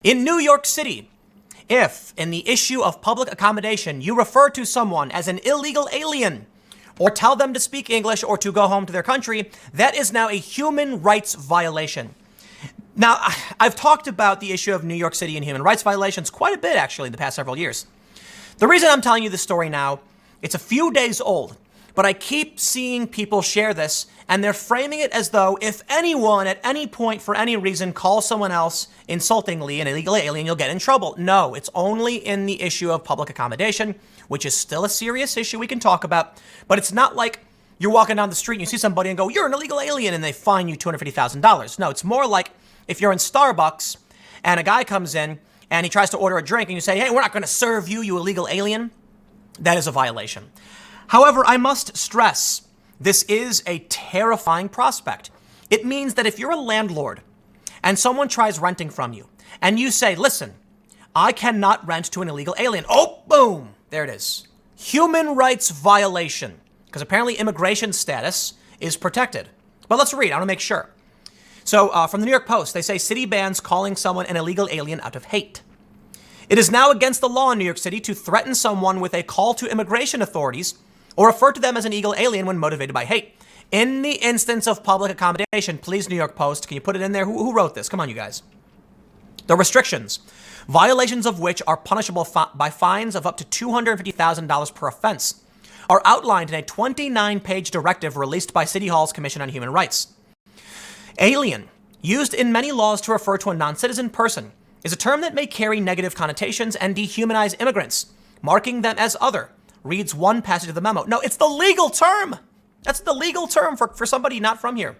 In New York City, if in the issue of public accommodation you refer to someone as an illegal alien or tell them to speak English or to go home to their country, that is now a human rights violation. Now, I've talked about the issue of New York City and human rights violations quite a bit, actually, in the past several years. The reason I'm telling you this story now, it's a few days old, but I keep seeing people share this, and they're framing it as though if anyone at any point for any reason calls someone else insultingly an illegal alien, you'll get in trouble. No, it's only in the issue of public accommodation, which is still a serious issue we can talk about, but it's not like you're walking down the street and you see somebody and go, "You're an illegal alien," and they fine you $250,000. No, it's more like if you're in Starbucks and a guy comes in and he tries to order a drink and you say, "Hey, we're not going to serve you, you illegal alien," that is a violation. However, I must stress, this is a terrifying prospect. It means that if you're a landlord and someone tries renting from you and you say, "Listen, I cannot rent to an illegal alien." Oh, boom, there it is. Human rights violation, because apparently immigration status is protected. But let's read, I want to make sure. So from the New York Post, they say city bans calling someone an illegal alien out of hate. It is now against the law in New York City to threaten someone with a call to immigration authorities or refer to them as an illegal alien when motivated by hate. In the instance of public accommodation, please, New York Post, can you put it in there? Who wrote this? Come on, you guys. The restrictions, violations of which are punishable by fines of up to $250,000 per offense, are outlined in a 29-page directive released by City Hall's Commission on Human Rights. Alien, used in many laws to refer to a non-citizen person, is a term that may carry negative connotations and dehumanize immigrants, marking them as other, reads one passage of the memo. No, it's the legal term. That's the legal term for somebody not from here.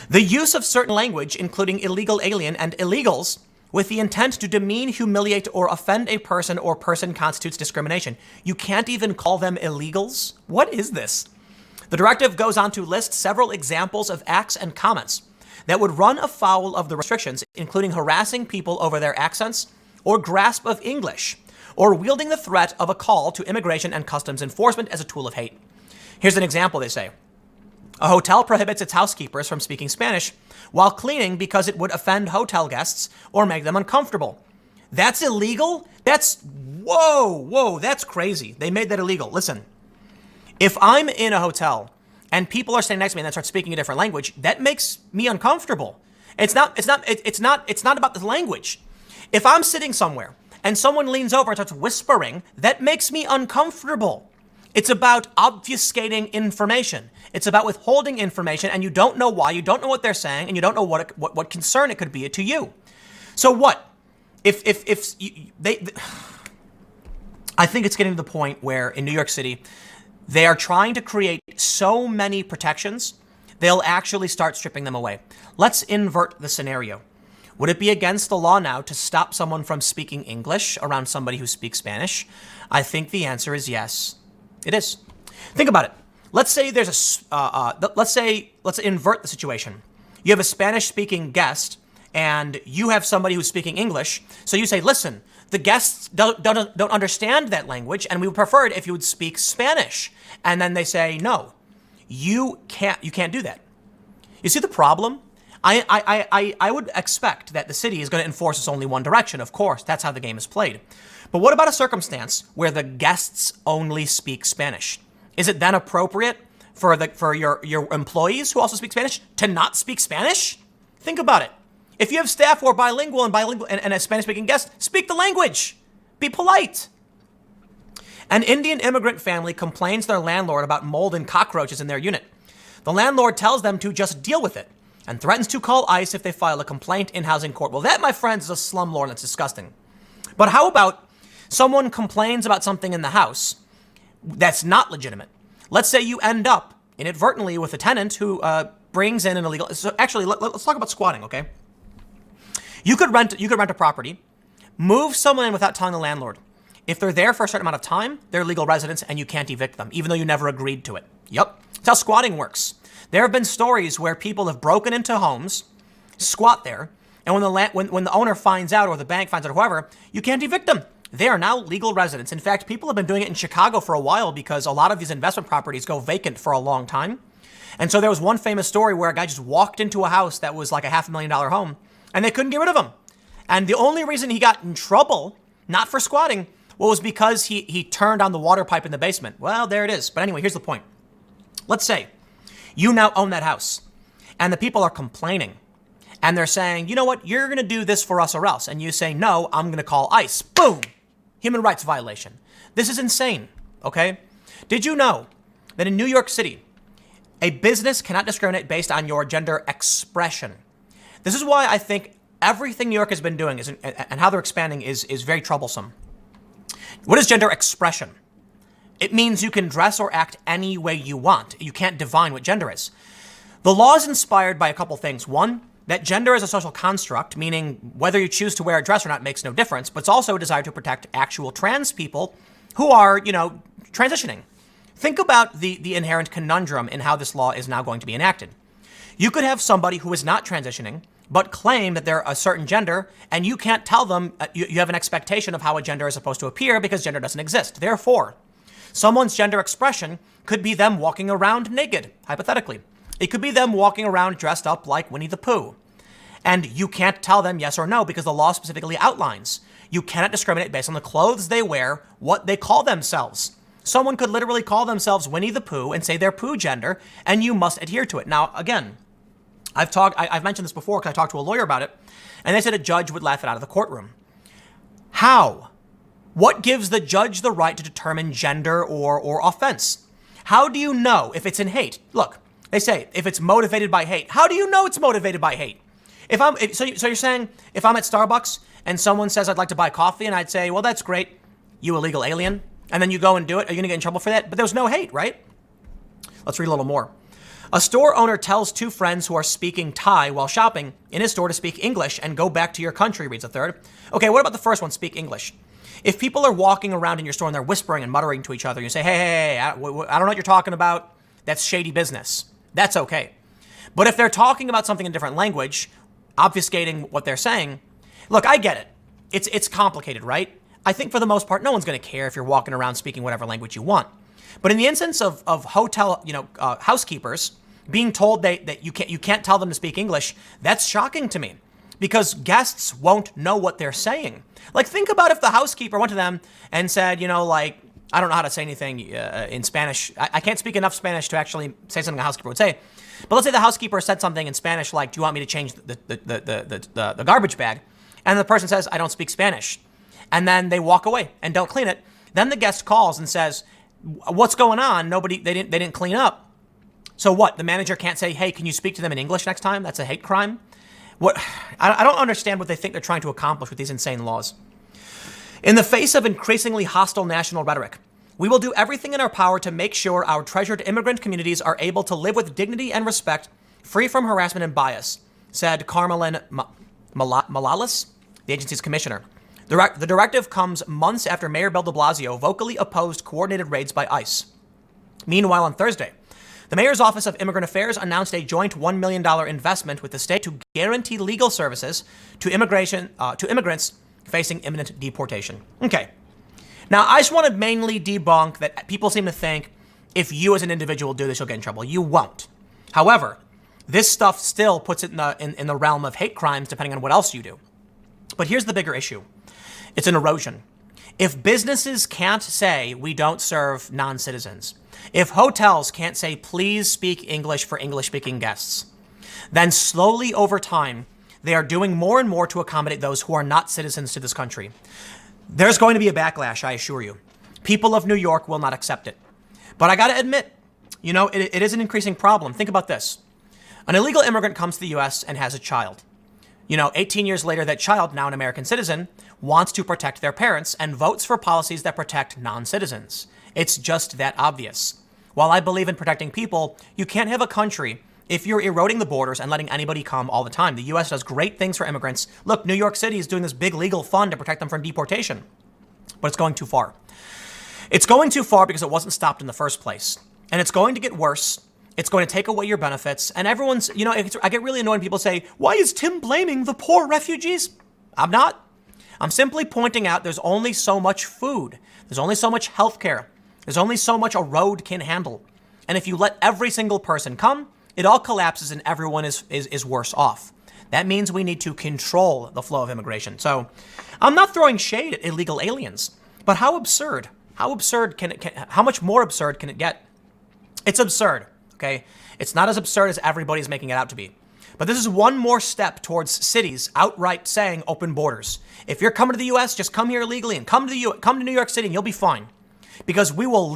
The use of certain language, including illegal alien and illegals, with the intent to demean, humiliate, or offend a person or person constitutes discrimination. You can't even call them illegals? What is this? The directive goes on to list several examples of acts and comments that would run afoul of the restrictions, including harassing people over their accents or grasp of English, or wielding the threat of a call to immigration and customs enforcement as a tool of hate. Here's an example, they say. A hotel prohibits its housekeepers from speaking Spanish while cleaning because it would offend hotel guests or make them uncomfortable. That's illegal? Whoa, that's crazy. They made that illegal. Listen, if I'm in a hotel and people are standing next to me and they start speaking a different language, that makes me uncomfortable. It's not about the language. If I'm sitting somewhere and someone leans over and starts whispering, that makes me uncomfortable. It's about obfuscating information. It's about withholding information, and you don't know why, you don't know what they're saying, and you don't know what concern it could be to you. So what? If they I think it's getting to the point where in New York City, they are trying to create so many protections, they'll actually start stripping them away. Let's invert the scenario. Would it be against the law now to stop someone from speaking English around somebody who speaks Spanish? I think the answer is yes. It is. Think about it. Let's say there's let's invert the situation. You have a Spanish-speaking guest, and you have somebody who's speaking English. So you say, "Listen, the guests don't understand that language, and we would prefer it if you would speak Spanish." And then they say, "No, you can't do that." You see the problem? I would expect that the city is going to enforce this only one direction. Of course, that's how the game is played. But what about a circumstance where the guests only speak Spanish? Is it then appropriate for your employees who also speak Spanish to not speak Spanish? Think about it. If you have staff who are bilingual and a Spanish-speaking guest, speak the language. Be polite. An Indian immigrant family complains to their landlord about mold and cockroaches in their unit. The landlord tells them to just deal with it and threatens to call ICE if they file a complaint in housing court. Well, that, my friends, is a slumlord and it's disgusting. But how about someone complains about something in the house that's not legitimate? Let's say you end up inadvertently with a tenant who brings in an illegal. So actually, let's talk about squatting, okay? You could rent a property, move someone in without telling the landlord. If they're there for a certain amount of time, they're legal residents and you can't evict them, even though you never agreed to it. Yep, that's how squatting works. There have been stories where people have broken into homes, squat there, and when the owner finds out or the bank finds out or whoever, you can't evict them. They are now legal residents. In fact, people have been doing it in Chicago for a while because a lot of these investment properties go vacant for a long time. And so there was one famous story where a guy just walked into a house that was like a $500,000 home and they couldn't get rid of him. And the only reason he got in trouble, not for squatting, was because he turned on the water pipe in the basement. Well, there it is. But anyway, here's the point. Let's say you now own that house and the people are complaining and they're saying, you know what, you're going to do this for us or else. And you say, no, I'm going to call ICE. Boom. Human rights violation. This is insane. Okay. Did you know that in New York City, a business cannot discriminate based on your gender expression? This is why I think everything New York has been doing and how they're expanding is very troublesome. What is gender expression? It means you can dress or act any way you want. You can't define what gender is. The law is inspired by a couple things. One, that gender is a social construct, meaning whether you choose to wear a dress or not makes no difference, but it's also designed to protect actual trans people who are, transitioning. Think about the inherent conundrum in how this law is now going to be enacted. You could have somebody who is not transitioning, but claim that they're a certain gender, and you can't tell them, you have an expectation of how a gender is supposed to appear because gender doesn't exist. Therefore, someone's gender expression could be them walking around naked, hypothetically. It could be them walking around dressed up like Winnie the Pooh. And you can't tell them yes or no because the law specifically outlines. You cannot discriminate based on the clothes they wear, what they call themselves. Someone could literally call themselves Winnie the Pooh and say they're Pooh gender, and you must adhere to it. Now, again, I've mentioned this before because I talked to a lawyer about it, and they said a judge would laugh it out of the courtroom. How? What gives the judge the right to determine gender or offense? How do you know if it's in hate? Look, they say if it's motivated by hate. How do you know it's motivated by hate? So you're saying if I'm at Starbucks and someone says I'd like to buy coffee and I'd say, well, that's great, you illegal alien, and then you go and do it, are you going to get in trouble for that? But there's no hate, right? Let's read a little more. A store owner tells two friends who are speaking Thai while shopping in his store to speak English and go back to your country, reads a third. Okay, what about the first one, speak English? If people are walking around in your store and they're whispering and muttering to each other, you say, hey, I don't know what you're talking about. That's shady business. That's okay. But if they're talking about something in a different language, obfuscating what they're saying, look, I get it. It's complicated, right? I think for the most part, no one's going to care if you're walking around speaking whatever language you want. But in the instance of hotel, housekeepers being told that you can't tell them to speak English, that's shocking to me because guests won't know what they're saying. Like, think about if the housekeeper went to them and said, I don't know how to say anything in Spanish. I can't speak enough Spanish to actually say something a housekeeper would say. But let's say the housekeeper said something in Spanish like, do you want me to change the garbage bag? And the person says, I don't speak Spanish. And then they walk away and don't clean it. Then the guest calls and says, what's going on? They didn't clean up. So what? The manager can't say, hey, can you speak to them in English next time? That's a hate crime. What? I don't understand what they think they're trying to accomplish with these insane laws. In the face of increasingly hostile national rhetoric, we will do everything in our power to make sure our treasured immigrant communities are able to live with dignity and respect, free from harassment and bias, said Carmelin Malalis, the agency's commissioner. The directive comes months after Mayor Bill de Blasio vocally opposed coordinated raids by ICE. Meanwhile, on Thursday, the Mayor's Office of Immigrant Affairs announced a joint $1 million investment with the state to guarantee legal services to immigrants facing imminent deportation. Okay. Now, I just want to mainly debunk that people seem to think if you as an individual do this, you'll get in trouble. You won't. However, this stuff still puts it in the realm of hate crimes, depending on what else you do. But here's the bigger issue. It's an erosion. If businesses can't say we don't serve non-citizens, if hotels can't say please speak English for English-speaking guests, then slowly over time, they are doing more and more to accommodate those who are not citizens to this country. There's going to be a backlash, I assure you. People of New York will not accept it. But I got to admit, it is an increasing problem. Think about this. An illegal immigrant comes to the U.S. and has a child. 18 years later, that child, now an American citizen, wants to protect their parents and votes for policies that protect non-citizens. It's just that obvious. While I believe in protecting people, you can't have a country if you're eroding the borders and letting anybody come all the time. The U.S. does great things for immigrants. Look, New York City is doing this big legal fund to protect them from deportation. But it's going too far. It's going too far because it wasn't stopped in the first place. And it's going to get worse. It's going to take away your benefits. And everyone's, I get really annoyed when people say, why is Tim blaming the poor refugees? I'm not. I'm simply pointing out there's only so much food. There's only so much healthcare. There's only so much a road can handle. And if you let every single person come, it all collapses and everyone is worse off. That means we need to control the flow of immigration. So I'm not throwing shade at illegal aliens, but how absurd? How absurd how much more absurd can it get? It's absurd, okay? It's not as absurd as everybody's making it out to be. But this is one more step towards cities outright saying open borders. If you're coming to the U.S., just come here legally and come to New York City and you'll be fine. Because we will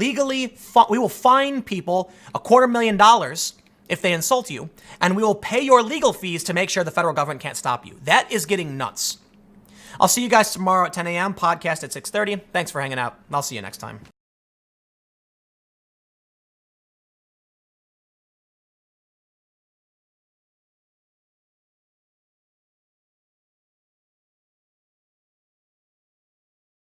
fine people $250,000 if they insult you, and we will pay your legal fees to make sure the federal government can't stop you. That is getting nuts. I'll see you guys tomorrow at 10 a.m. Podcast at 6:30. Thanks for hanging out. I'll see you next time.